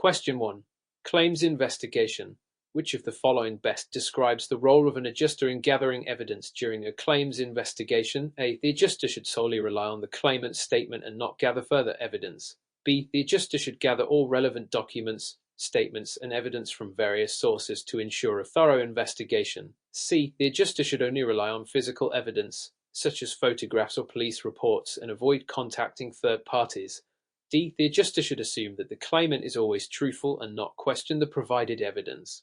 Question 1. Claims investigation. Which of the following best describes the role of an adjuster in gathering evidence during a claims investigation? A. The adjuster should solely rely on the claimant's statement and not gather further evidence. B. The adjuster should gather all relevant documents, statements, and evidence from various sources to ensure a thorough investigation. C. The adjuster should only rely on physical evidence, such as photographs or police reports, and avoid contacting third parties. D. The adjuster should assume that the claimant is always truthful and not question the provided evidence.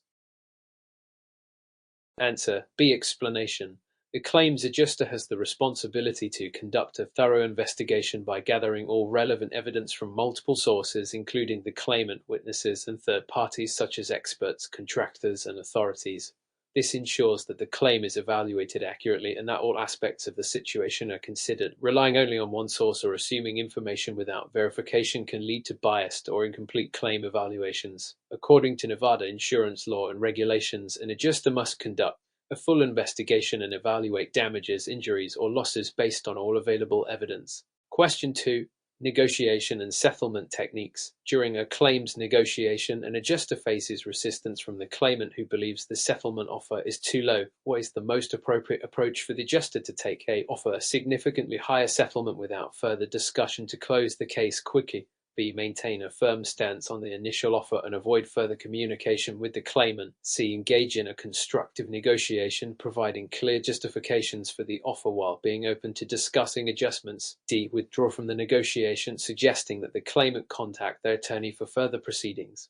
Answer: B. Explanation. The claims adjuster has the responsibility to conduct a thorough investigation by gathering all relevant evidence from multiple sources, including the claimant, witnesses, and third parties such as experts, contractors, and authorities. This ensures that the claim is evaluated accurately and that all aspects of the situation are considered. Relying only on one source or assuming information without verification can lead to biased or incomplete claim evaluations. According to Nevada insurance law and regulations, an adjuster must conduct a full investigation and evaluate damages, injuries, or losses based on all available evidence. Question 2. Negotiation and settlement techniques. During a claims negotiation, an adjuster faces resistance from the claimant who believes the settlement offer is too low. What is the most appropriate approach for the adjuster to take? A. Offer a significantly higher settlement without further discussion to close the case quickly. B. Maintain a firm stance on the initial offer and avoid further communication with the claimant. C. Engage in a constructive negotiation, providing clear justifications for the offer while being open to discussing adjustments. D. Withdraw from the negotiation, suggesting that the claimant contact their attorney for further proceedings.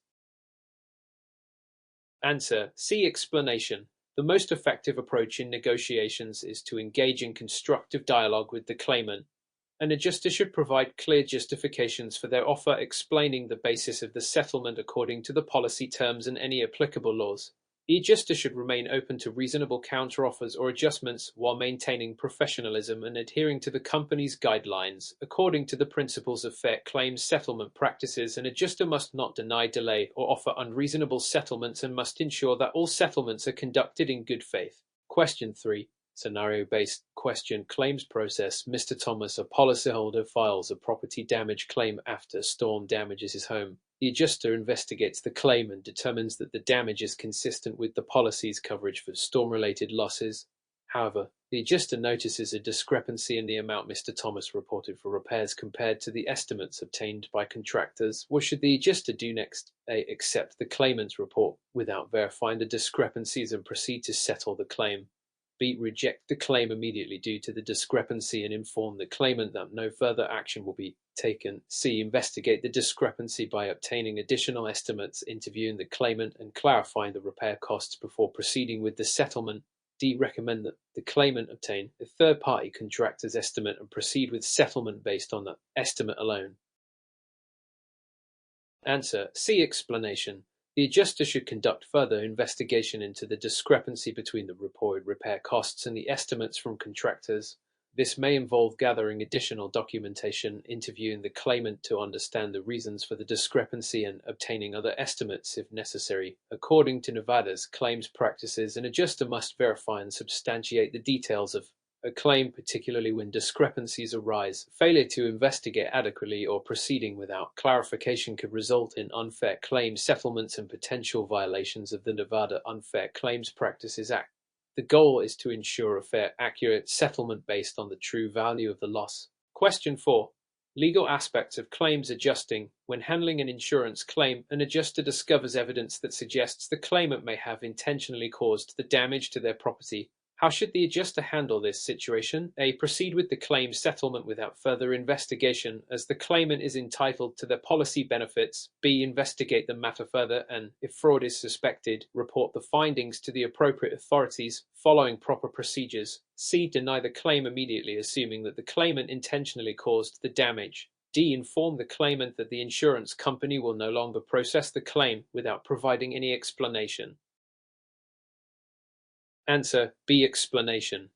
Answer: C. Explanation. The most effective approach in negotiations is to engage in constructive dialogue with the claimant. An adjuster should provide clear justifications for their offer, explaining the basis of the settlement according to the policy terms and any applicable laws. The adjuster should remain open to reasonable counteroffers or adjustments while maintaining professionalism and adhering to the company's guidelines. According to the principles of fair claims settlement practices, an adjuster must not deny, delay, or offer unreasonable settlements and must ensure that all settlements are conducted in good faith. Question 3. Scenario-based question. Claims process. Mr. Thomas, a policyholder, files a property damage claim after a storm damages his home. The adjuster investigates the claim and determines that the damage is consistent with the policy's coverage for storm-related losses. However, the adjuster notices a discrepancy in the amount Mr. Thomas reported for repairs compared to the estimates obtained by contractors. What should the adjuster do next? A. Accept the claimant's report without verifying the discrepancies and proceed to settle the claim. B. Reject the claim immediately due to the discrepancy and inform the claimant that no further action will be taken. C. Investigate the discrepancy by obtaining additional estimates, interviewing the claimant, and clarifying the repair costs before proceeding with the settlement. D. Recommend that the claimant obtain a third-party contractor's estimate and proceed with settlement based on that estimate alone. Answer: C. Explanation. The adjuster should conduct further investigation into the discrepancy between the reported repair costs and the estimates from contractors. This may involve gathering additional documentation, interviewing the claimant to understand the reasons for the discrepancy, and obtaining other estimates if necessary. According to Nevada's claims practices, an adjuster must verify and substantiate the details of a claim, particularly when discrepancies arise. Failure to investigate adequately or proceeding without clarification could result in unfair claim settlements and potential violations of the Nevada Unfair Claims Practices Act. The goal is to ensure a fair, accurate settlement based on the true value of the loss. Question 4. Legal aspects of claims adjusting. When handling an insurance claim, an adjuster discovers evidence that suggests the claimant may have intentionally caused the damage to their property. How should the adjuster handle this situation? A. Proceed with the claim settlement without further investigation, as the claimant is entitled to their policy benefits. B. Investigate the matter further and, if fraud is suspected, report the findings to the appropriate authorities following proper procedures. C. Deny the claim immediately, assuming that the claimant intentionally caused the damage. D. Inform the claimant that the insurance company will no longer process the claim without providing any explanation. Answer: B. Explanation.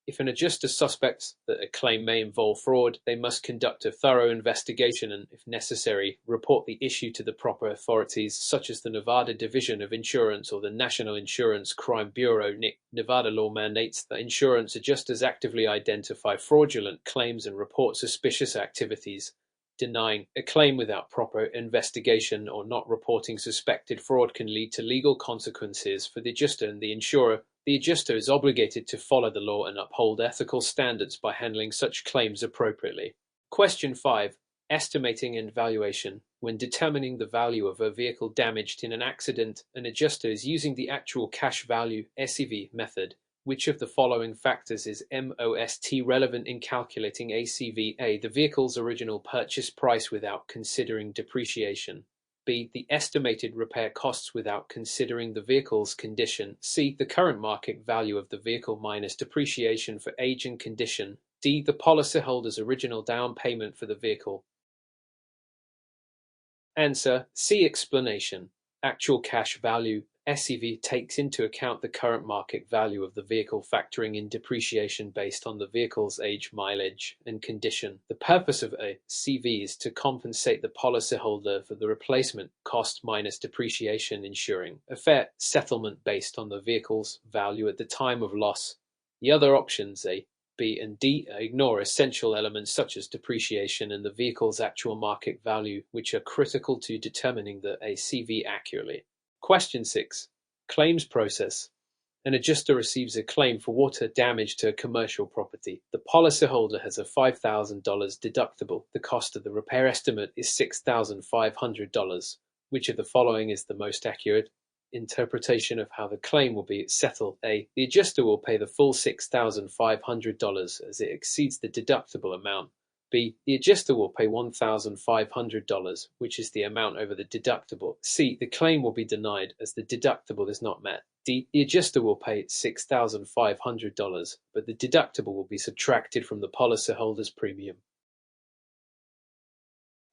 If an adjuster suspects that a claim may involve fraud, they must conduct a thorough investigation and, if necessary, report the issue to the proper authorities, such as the Nevada Division of Insurance or the National Insurance Crime Bureau. Nevada law mandates that insurance adjusters actively identify fraudulent claims and report suspicious activities. Denying a claim without proper investigation or not reporting suspected fraud can lead to legal consequences for the adjuster and the insurer. The adjuster is obligated to follow the law and uphold ethical standards by handling such claims appropriately. Question 5. Estimating and valuation. When determining the value of a vehicle damaged in an accident, an adjuster is using the actual cash value (SCV) method. Which of the following factors is most relevant in calculating ACV? A. The vehicle's original purchase price without considering depreciation. B. The estimated repair costs without considering the vehicle's condition. C. The current market value of the vehicle minus depreciation for age and condition. D. The policyholder's original down payment for the vehicle. Answer: C. Explanation. Actual cash value (SCV) takes into account the current market value of the vehicle, factoring in depreciation based on the vehicle's age, mileage, and condition. The purpose of a CV is to compensate the policyholder for the replacement cost minus depreciation, ensuring a fair settlement based on the vehicle's value at the time of loss. The other options, A, B, and D, ignore essential elements such as depreciation and the vehicle's actual market value, which are critical to determining the ACV accurately. Question 6. Claims process. An adjuster receives a claim for water damage to a commercial property. The policyholder has a $5,000 deductible. The cost of the repair estimate is $6,500. Which of the following is the most accurate interpretation of how the claim will be settled? A. The adjuster will pay the full $6,500 as it exceeds the deductible amount. B. The adjuster will pay $1,500, which is the amount over the deductible. C. The claim will be denied as the deductible is not met. D. The adjuster will pay $6,500, but the deductible will be subtracted from the policyholder's premium.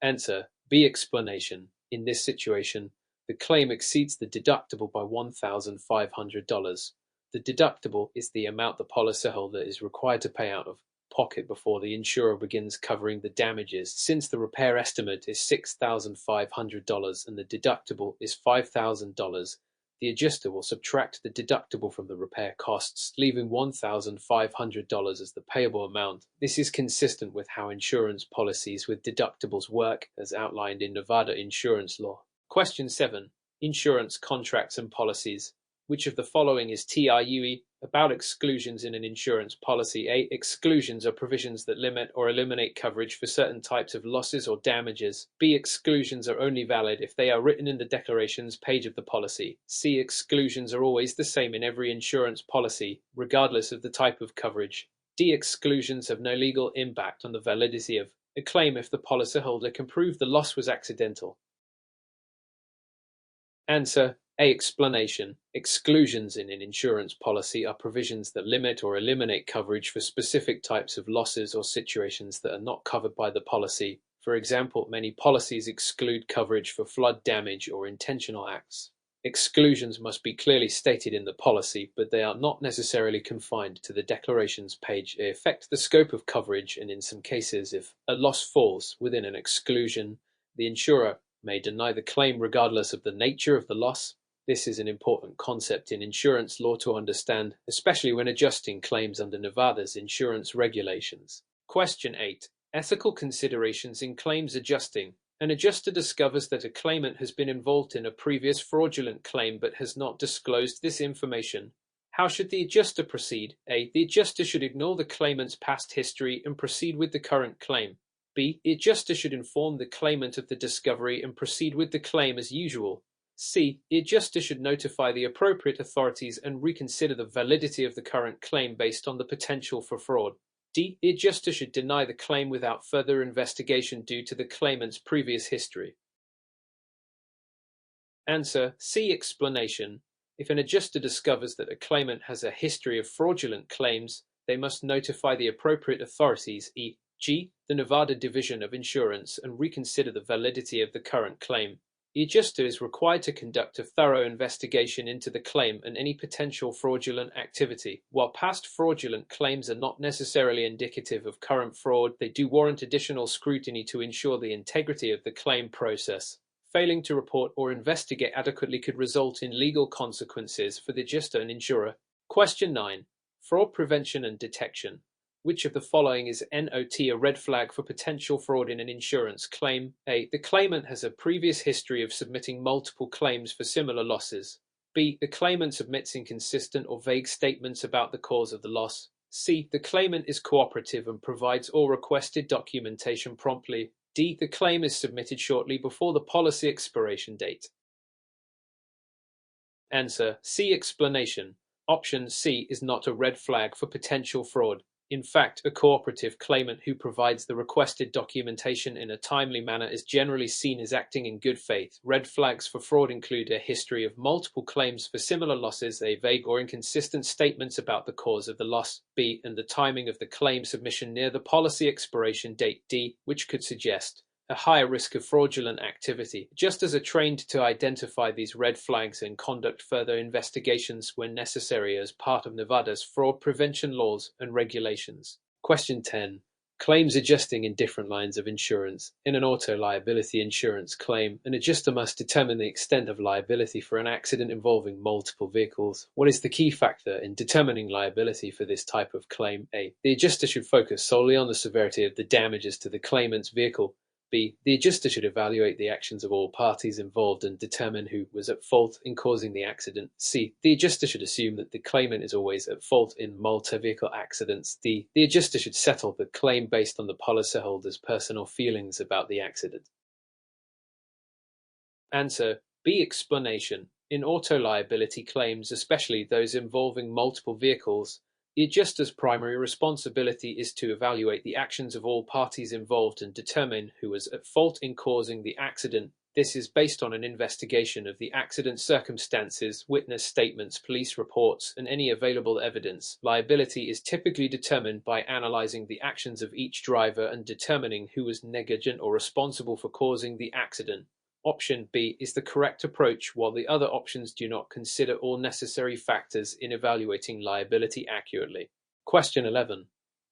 Answer: B. Explanation. In this situation, the claim exceeds the deductible by $1,500. The deductible is the amount the policyholder is required to pay out of pocket before the insurer begins covering the damages. Since the repair estimate is $6,500 and the deductible is $5,000, the adjuster will subtract the deductible from the repair costs, leaving $1,500 as the payable amount. This is consistent with how insurance policies with deductibles work, as outlined in Nevada insurance law. Question 7. Insurance contracts and policies. Which of the following is TRUE about exclusions in an insurance policy? A. Exclusions are provisions that limit or eliminate coverage for certain types of losses or damages. B. Exclusions are only valid if they are written in the declarations page of the policy. C. Exclusions are always the same in every insurance policy, regardless of the type of coverage. D. Exclusions have no legal impact on the validity of a claim if the policyholder can prove the loss was accidental. Answer: A. Explanation. Exclusions in an insurance policy are provisions that limit or eliminate coverage for specific types of losses or situations that are not covered by the policy. For example, many policies exclude coverage for flood damage or intentional acts. Exclusions must be clearly stated in the policy, but they are not necessarily confined to the declarations page. They affect the scope of coverage, and in some cases, if a loss falls within an exclusion, the insurer may deny the claim regardless of the nature of the loss. This is an important concept in insurance law to understand, especially when adjusting claims under Nevada's insurance regulations. Question 8. Ethical considerations in claims adjusting. An adjuster discovers that a claimant has been involved in a previous fraudulent claim but has not disclosed this information. How should the adjuster proceed? A. The adjuster should ignore the claimant's past history and proceed with the current claim. B. The adjuster should inform the claimant of the discovery and proceed with the claim as usual. C. The adjuster should notify the appropriate authorities and reconsider the validity of the current claim based on the potential for fraud. D. The adjuster should deny the claim without further investigation due to the claimant's previous history. Answer: C. Explanation. If an adjuster discovers that a claimant has a history of fraudulent claims, they must notify the appropriate authorities, e.g., the Nevada Division of Insurance, and reconsider the validity of the current claim. The adjuster is required to conduct a thorough investigation into the claim and any potential fraudulent activity. While past fraudulent claims are not necessarily indicative of current fraud, they do warrant additional scrutiny to ensure the integrity of the claim process. Failing to report or investigate adequately could result in legal consequences for the adjuster and insurer. Question 9. Fraud prevention and detection. Which of the following is not a red flag for potential fraud in an insurance claim? A. The claimant has a previous history of submitting multiple claims for similar losses. B. The claimant submits inconsistent or vague statements about the cause of the loss. C. The claimant is cooperative and provides all requested documentation promptly. D. The claim is submitted shortly before the policy expiration date. Answer C. Explanation. Option C is not a red flag for potential fraud. In fact, a cooperative claimant who provides the requested documentation in a timely manner is generally seen as acting in good faith. Red flags for fraud include a history of multiple claims for similar losses, a vague or inconsistent statements about the cause of the loss, B, and the timing of the claim submission near the policy expiration date, D, which could suggest a higher risk of fraudulent activity. Adjusters are trained to identify these red flags and conduct further investigations when necessary as part of Nevada's fraud prevention laws and regulations. Question 10. Claims adjusting in different lines of insurance. In an auto liability insurance claim, an adjuster must determine the extent of liability for an accident involving multiple vehicles. What is the key factor in determining liability for this type of claim? A. The adjuster should focus solely on the severity of the damages to the claimant's vehicle. B. The adjuster should evaluate the actions of all parties involved and determine who was at fault in causing the accident. C. The adjuster should assume that the claimant is always at fault in multi-vehicle accidents. D. The adjuster should settle the claim based on the policyholder's personal feelings about the accident. Answer B. Explanation. In auto liability claims, especially those involving multiple vehicles, the adjuster's primary responsibility is to evaluate the actions of all parties involved and determine who was at fault in causing the accident. This is based on an investigation of the accident circumstances, witness statements, police reports, and any available evidence. Liability is typically determined by analyzing the actions of each driver and determining who was negligent or responsible for causing the accident. Option B is the correct approach, while the other options do not consider all necessary factors in evaluating liability accurately. Question 11.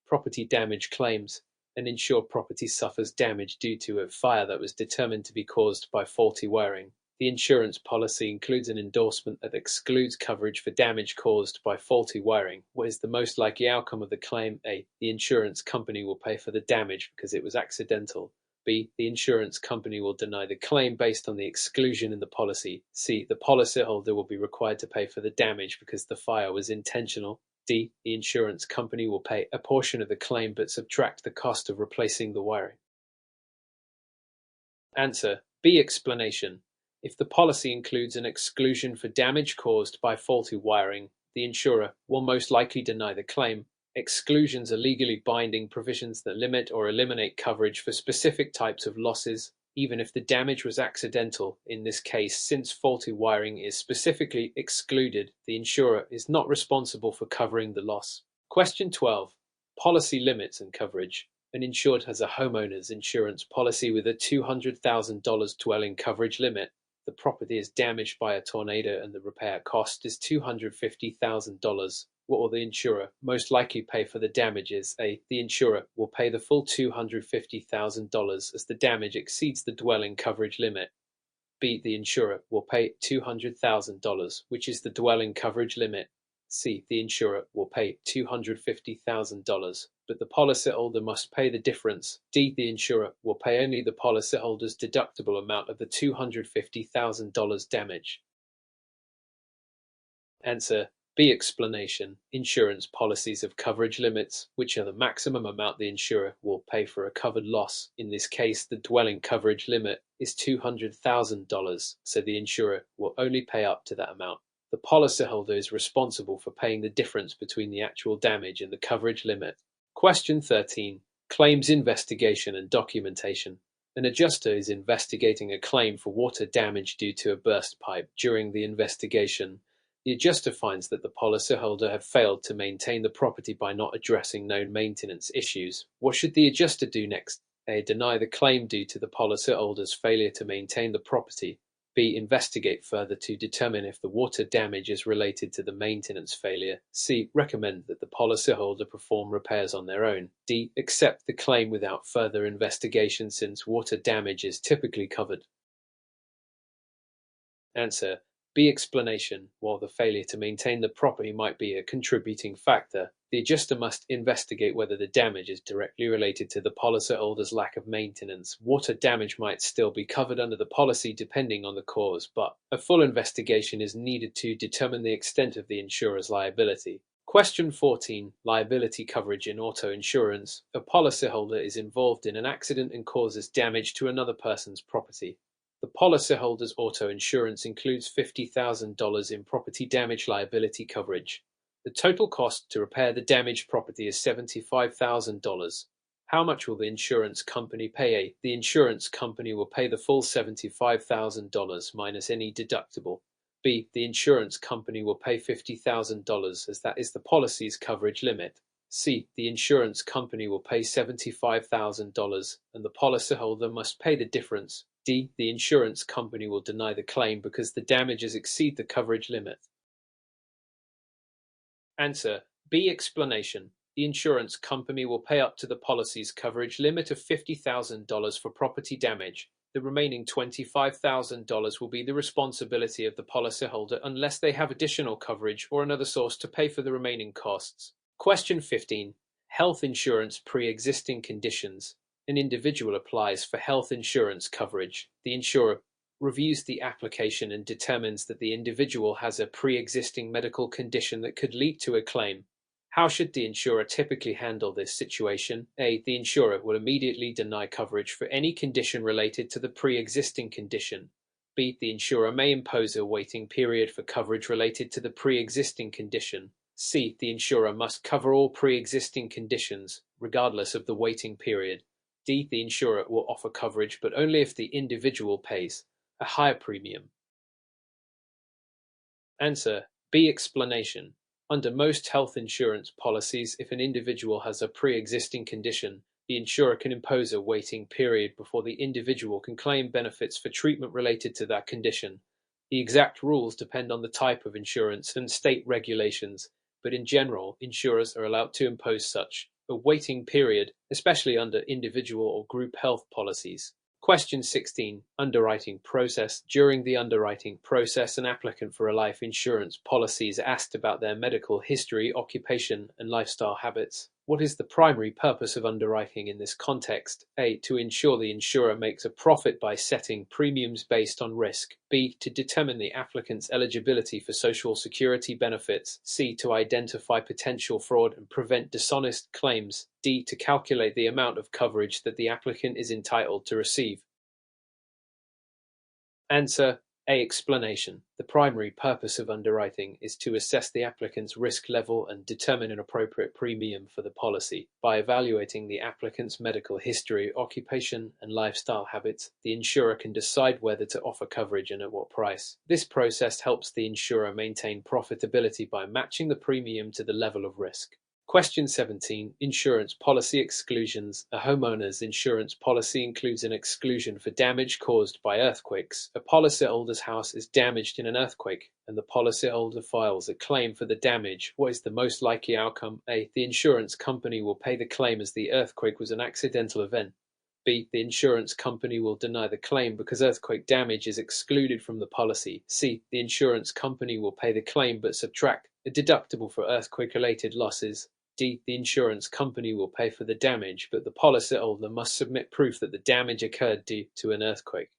Property damage claims. An insured property suffers damage due to a fire that was determined to be caused by faulty wiring. The insurance policy includes an endorsement that excludes coverage for damage caused by faulty wiring. What is the most likely outcome of the claim? A. The insurance company will pay for the damage because it was accidental. B. The insurance company will deny the claim based on the exclusion in the policy. C. The policyholder will be required to pay for the damage because the fire was intentional. D. The insurance company will pay a portion of the claim but subtract the cost of replacing the wiring. Answer B. Explanation. If the policy includes an exclusion for damage caused by faulty wiring, the insurer will most likely deny the claim. Exclusions are legally binding provisions that limit or eliminate coverage for specific types of losses, even if the damage was accidental. In this case, since faulty wiring is specifically excluded, the insurer is not responsible for covering the loss. Question 12. Policy limits and coverage. An insured has a homeowner's insurance policy with a $200,000 dwelling coverage limit. The property is damaged by a tornado and the repair cost is $250,000. What will the insurer most likely pay for the damages? A. The insurer will pay the full $250,000 as the damage exceeds the dwelling coverage limit. B. The insurer will pay $200,000, which is the dwelling coverage limit. C. The insurer will pay $250,000, but the policyholder must pay the difference. D. The insurer will pay only the policyholder's deductible amount of the $250,000 damage. Answer B. Explanation. Insurance policies have coverage limits, which are the maximum amount the insurer will pay for a covered loss. In this case, the dwelling coverage limit is $200,000, so the insurer will only pay up to that amount. The policyholder is responsible for paying the difference between the actual damage and the coverage limit. Question 13. Claims investigation and documentation. An adjuster is investigating a claim for water damage due to a burst pipe. During the investigation, the adjuster finds that the policyholder had failed to maintain the property by not addressing known maintenance issues. What should the adjuster do next? A. Deny the claim due to the policyholder's failure to maintain the property. B. Investigate further to determine if the water damage is related to the maintenance failure. C. Recommend that the policyholder perform repairs on their own. D. Accept the claim without further investigation since water damage is typically covered. Answer B. Explanation. While the failure to maintain the property might be a contributing factor, The adjuster must investigate whether the damage is directly related to the policyholder's lack of maintenance. Water damage might still be covered under the policy depending on the cause, but a full investigation is needed to determine the extent of the insurer's liability. Question 14. Liability coverage in auto insurance. A policyholder is involved in an accident and causes damage to another person's property. The policyholder's auto insurance includes $50,000 in property damage liability coverage. The total cost to repair the damaged property is $75,000. How much will the insurance company pay? A. The insurance company will pay the full $75,000 minus any deductible. B. The insurance company will pay $50,000 as that is the policy's coverage limit. C. The insurance company will pay $75,000 and the policyholder must pay the difference. D. The insurance company will deny the claim because the damages exceed the coverage limit. Answer. B. Explanation. The insurance company will pay up to the policy's coverage limit of $50,000 for property damage. The remaining $25,000 will be the responsibility of the policyholder unless they have additional coverage or another source to pay for the remaining costs. Question 15. Health insurance pre-existing conditions. An individual applies for health insurance coverage. The insurer reviews the application and determines that the individual has a pre-existing medical condition that could lead to a claim. How should the insurer typically handle this situation? A. The insurer will immediately deny coverage for any condition related to the pre-existing condition. B. The insurer may impose a waiting period for coverage related to the pre-existing condition. C. The insurer must cover all pre-existing conditions, regardless of the waiting period. D. The insurer will offer coverage, but only if the individual pays a higher premium. Answer. B. Explanation. Under most health insurance policies, if an individual has a pre-existing condition, the insurer can impose a waiting period before the individual can claim benefits for treatment related to that condition. The exact rules depend on the type of insurance and state regulations, but in general, insurers are allowed to impose such a waiting period, especially under individual or group health policies. Question 16. Underwriting process. During the underwriting process, an applicant for a life insurance policy is asked about their medical history, occupation, and lifestyle habits. What is the primary purpose of underwriting in this context? A. To ensure the insurer makes a profit by setting premiums based on risk. B. To determine the applicant's eligibility for Social Security benefits. C. To identify potential fraud and prevent dishonest claims. D. To calculate the amount of coverage that the applicant is entitled to receive. Answer. A. Explanation. The primary purpose of underwriting is to assess the applicant's risk level and determine an appropriate premium for the policy. By evaluating the applicant's medical history, occupation, and lifestyle habits, the insurer can decide whether to offer coverage and at what price. This process helps the insurer maintain profitability by matching the premium to the level of risk. Question 17. Insurance policy exclusions. A homeowner's insurance policy includes an exclusion for damage caused by earthquakes. A policyholder's house is damaged in an earthquake, and the policyholder files a claim for the damage. What is the most likely outcome? A. The insurance company will pay the claim as the earthquake was an accidental event. B. The insurance company will deny the claim because earthquake damage is excluded from the policy. C. The insurance company will pay the claim but subtract a deductible for earthquake-related losses. D. The insurance company will pay for the damage, but the policyholder must submit proof that the damage occurred due to an earthquake.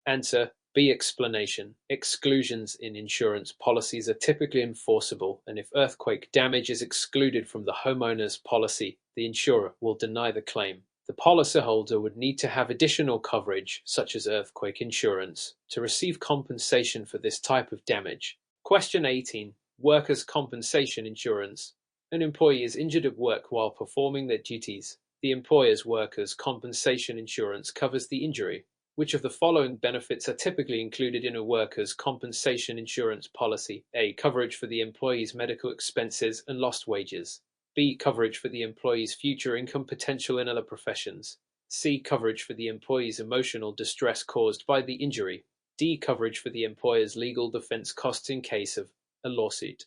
Answer. B. Explanation. Exclusions in insurance policies are typically enforceable, and if earthquake damage is excluded from the homeowner's policy, the insurer will deny the claim. The policyholder would need to have additional coverage, such as earthquake insurance, to receive compensation for this type of damage. Question 18. Workers' compensation insurance. An employee is injured at work while performing their duties. The employer's workers' compensation insurance covers the injury. Which of the following benefits are typically included in a workers' compensation insurance policy? A. Coverage for the employee's medical expenses and lost wages. B. Coverage for the employee's future income potential in other professions. C. Coverage for the employee's emotional distress caused by the injury. D. Coverage for the employer's legal defense costs in case of a lawsuit.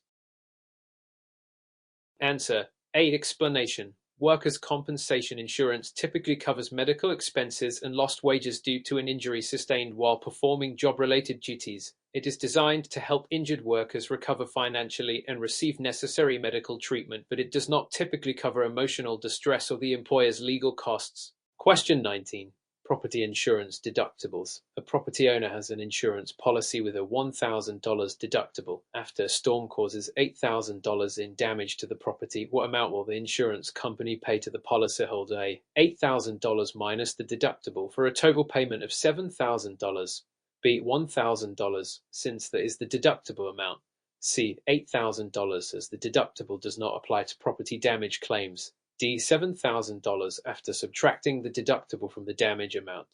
Answer. A. Explanation. Workers' compensation insurance typically covers medical expenses and lost wages due to an injury sustained while performing job-related duties. It is designed to help injured workers recover financially and receive necessary medical treatment, but it does not typically cover emotional distress or the employer's legal costs. Question 19. Property insurance deductibles. A property owner has an insurance policy with a $1,000 deductible. After a storm causes $8,000 in damage to the property, what amount will the insurance company pay to the policyholder? A. $8,000 minus the deductible for a total payment of $7,000. B. $1,000 since that is the deductible amount. C. $8,000 as the deductible does not apply to property damage claims. D. $7,000 after subtracting the deductible from the damage amount.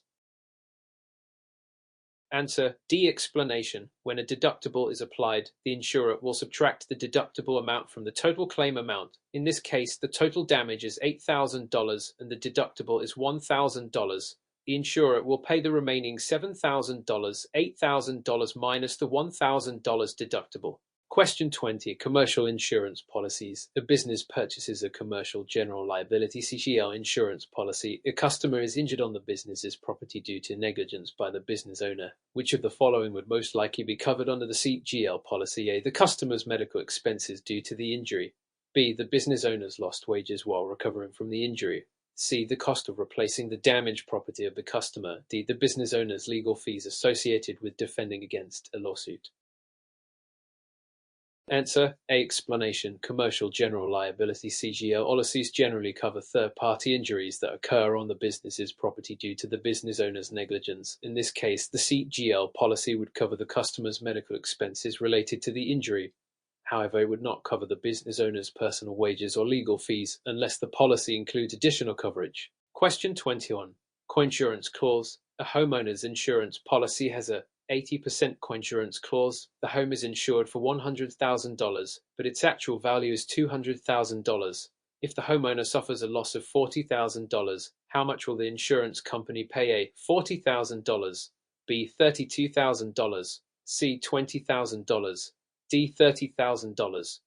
Answer D. Explanation. When a deductible is applied, the insurer will subtract the deductible amount from the total claim amount. In this case, the total damage is $8,000 and the deductible is $1,000. The insurer will pay the remaining $7,000, $8,000 minus the $1,000 deductible. Question 20. Commercial insurance policies. A business purchases a commercial general liability (CGL) insurance policy. A customer is injured on the business's property due to negligence by the business owner. Which of the following would most likely be covered under the CGL policy? A. The customer's medical expenses due to the injury. B. The business owner's lost wages while recovering from the injury. C. The cost of replacing the damaged property of the customer. D. The business owner's legal fees associated with defending against a lawsuit. Answer A. Explanation. Commercial general liability (CGL) policies generally cover third-party injuries that occur on the business's property due to the business owner's negligence. In this case, the CGL policy would cover the customer's medical expenses related to the injury. However, it would not cover the business owner's personal wages or legal fees unless the policy includes additional coverage. Question 21. Coinsurance clause. A homeowner's insurance policy has a 80% coinsurance clause. The home is insured for $100,000, but its actual value is $200,000. If the homeowner suffers a loss of $40,000, how much will the insurance company pay? A. $40,000. B. $32,000. C. $20,000. D. $30,000.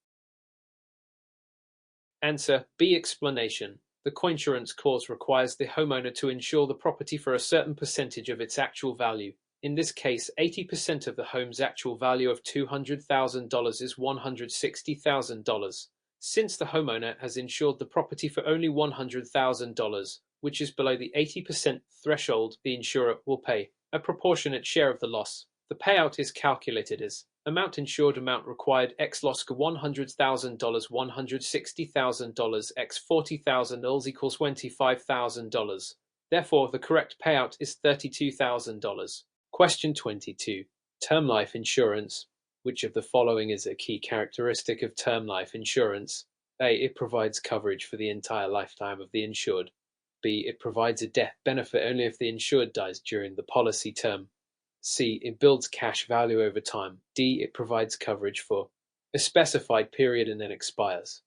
Answer B. Explanation. The coinsurance clause requires the homeowner to insure the property for a certain percentage of its actual value. In this case, 80% of the home's actual value of $200,000 is $160,000. Since the homeowner has insured the property for only $100,000, which is below the 80% threshold, the insurer will pay a proportionate share of the loss. The payout is calculated as amount insured, amount required, x loss $100,000, $160,000 x 40,000 equals $25,000. Therefore, the correct payout is $32,000. Question 22. Term life insurance. Which of the following is a key characteristic of term life insurance? A. It provides coverage for the entire lifetime of the insured. B. It provides a death benefit only if the insured dies during the policy term. C. It builds cash value over time. D. It provides coverage for a specified period and then expires.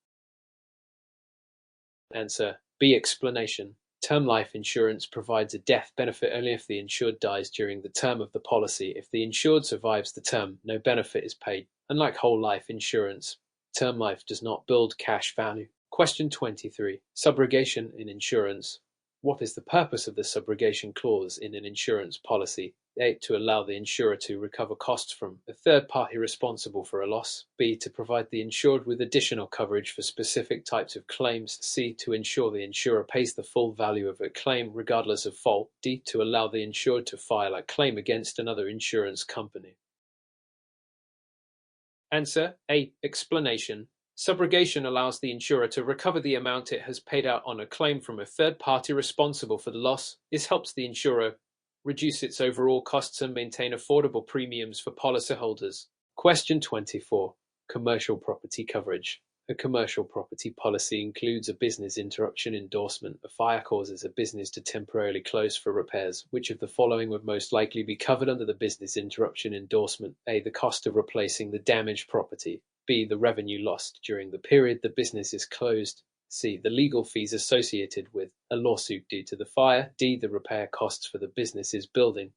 Answer B. Explanation. Term life insurance provides a death benefit only if the insured dies during the term of the policy. If the insured survives the term, no benefit is paid. Unlike whole life insurance, term life does not build cash value. Question 23. Subrogation in insurance. What is the purpose of the subrogation clause in an insurance policy? A. To allow the insurer to recover costs from a third party responsible for a loss. B. To provide the insured with additional coverage for specific types of claims. C. To ensure the insurer pays the full value of a claim regardless of fault. D. To allow the insured to file a claim against another insurance company. Answer A. Explanation. Subrogation allows the insurer to recover the amount it has paid out on a claim from a third party responsible for the loss. This helps the insurer reduce its overall costs and maintain affordable premiums for policyholders. Question 24. Commercial property coverage. A commercial property policy includes a business interruption endorsement. A fire causes a business to temporarily close for repairs. Which of the following would most likely be covered under the business interruption endorsement? A. The cost of replacing the damaged property. B. The revenue lost during the period the business is closed. C. The legal fees associated with a lawsuit due to the fire. D. The repair costs for the business's building.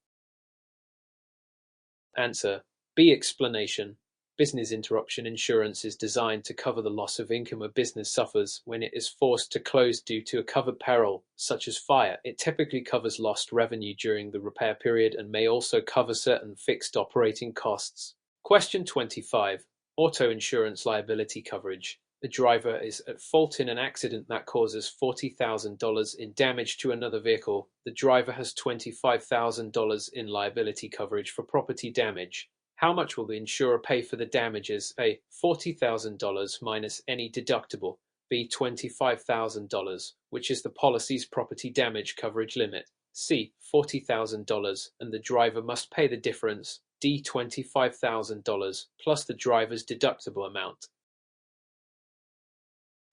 Answer B. Explanation. Business interruption insurance is designed to cover the loss of income a business suffers when it is forced to close due to a covered peril, such as fire. It typically covers lost revenue during the repair period and may also cover certain fixed operating costs. Question 25. Auto insurance liability coverage. A driver is at fault in an accident that causes $40,000 in damage to another vehicle. The driver has $25,000 in liability coverage for property damage. How much will the insurer pay for the damages? A. $40,000 minus any deductible. B. $25,000, which is the policy's property damage coverage limit. C. $40,000, and the driver must pay the difference. D. $25,000 plus the driver's deductible amount.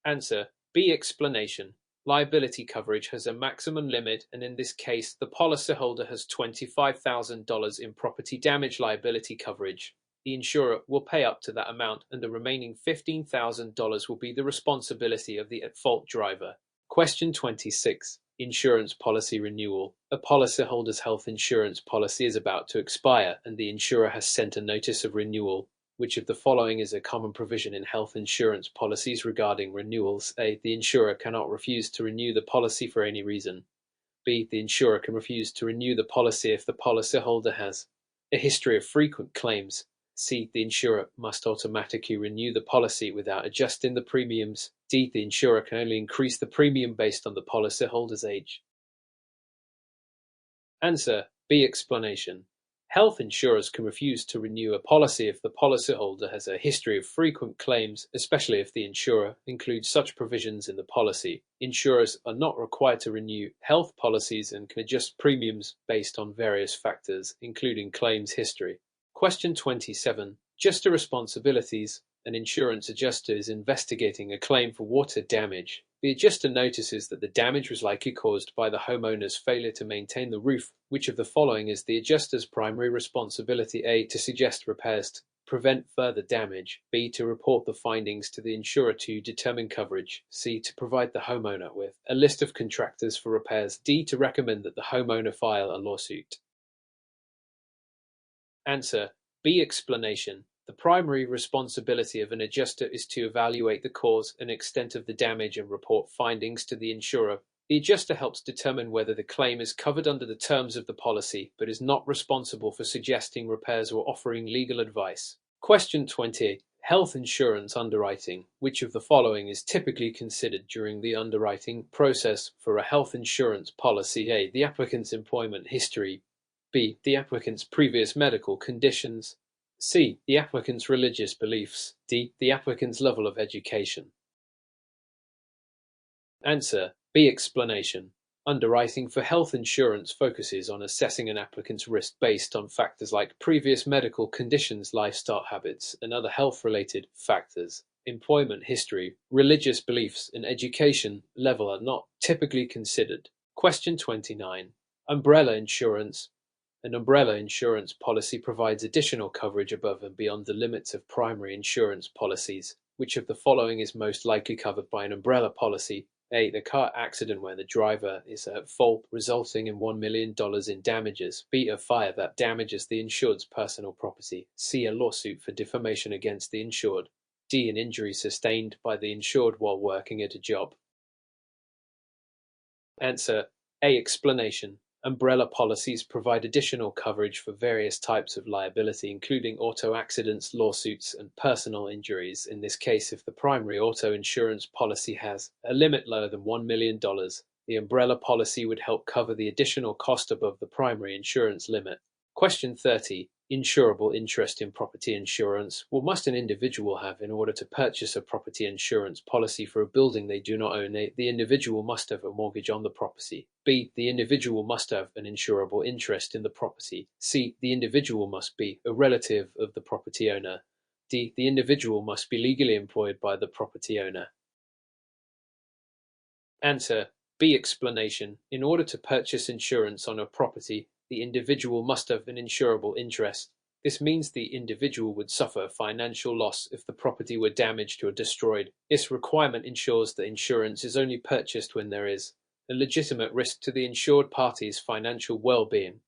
Answer: B. Explanation. Liability coverage has a maximum limit, and in this case, the policyholder has $25,000 in property damage liability coverage. The insurer will pay up to that amount, and the remaining $15,000 will be the responsibility of the at-fault driver. Question 26. Insurance policy renewal. A policyholder's health insurance policy is about to expire, and the insurer has sent a notice of renewal. Which of the following is a common provision in health insurance policies regarding renewals? A. The insurer cannot refuse to renew the policy for any reason. B. The insurer can refuse to renew the policy if the policyholder has a history of frequent claims. C. The insurer must automatically renew the policy without adjusting the premiums. D. The insurer can only increase the premium based on the policyholder's age. Answer: B. Explanation. Health insurers can refuse to renew a policy if the policyholder has a history of frequent claims, especially if the insurer includes such provisions in the policy. Insurers are not required to renew health policies and can adjust premiums based on various factors, including claims history. Question 27. Adjuster responsibilities. An insurance adjuster is investigating a claim for water damage. The adjuster notices that the damage was likely caused by the homeowner's failure to maintain the roof. Which of the following is the adjuster's primary responsibility? A. To suggest repairs to prevent further damage. B. To report the findings to the insurer to determine coverage. C. To provide the homeowner with a list of contractors for repairs. D. To recommend that the homeowner file a lawsuit. Answer: B. Explanation. The primary responsibility of an adjuster is to evaluate the cause and extent of the damage and report findings to the insurer. The adjuster helps determine whether the claim is covered under the terms of the policy, but is not responsible for suggesting repairs or offering legal advice. Question 20. Health insurance underwriting. Which of the following is typically considered during the underwriting process for a health insurance policy? A. The applicant's employment history. B. The applicant's previous medical conditions. C. The applicant's religious beliefs. D. The applicant's level of education. Answer: B. Explanation. Underwriting for health insurance focuses on assessing an applicant's risk based on factors like previous medical conditions, lifestyle habits, and other health-related factors. Employment history, religious beliefs, and education level are not typically considered. Question 29. Umbrella insurance. An umbrella insurance policy provides additional coverage above and beyond the limits of primary insurance policies. Which of the following is most likely covered by an umbrella policy? A. The car accident where the driver is at fault, resulting in $1 million in damages. B. A fire that damages the insured's personal property. C. A lawsuit for defamation against the insured. D. An injury sustained by the insured while working at a job. Answer: A. Explanation. Umbrella policies provide additional coverage for various types of liability, including auto accidents, lawsuits, and personal injuries. In this case, if the primary auto insurance policy has a limit lower than $1 million, the umbrella policy would help cover the additional cost above the primary insurance limit. Question 30. Insurable interest in property insurance. What must an individual have in order to purchase a property insurance policy for a building they do not own? A. The individual must have a mortgage on the property. B. The individual must have an insurable interest in the property. C. The individual must be a relative of the property owner. D. The individual must be legally employed by the property owner. Answer: B. Explanation. In order to purchase insurance on a property, the individual must have an insurable interest. This means the individual would suffer financial loss if the property were damaged or destroyed. This requirement ensures that insurance is only purchased when there is a legitimate risk to the insured party's financial well-being.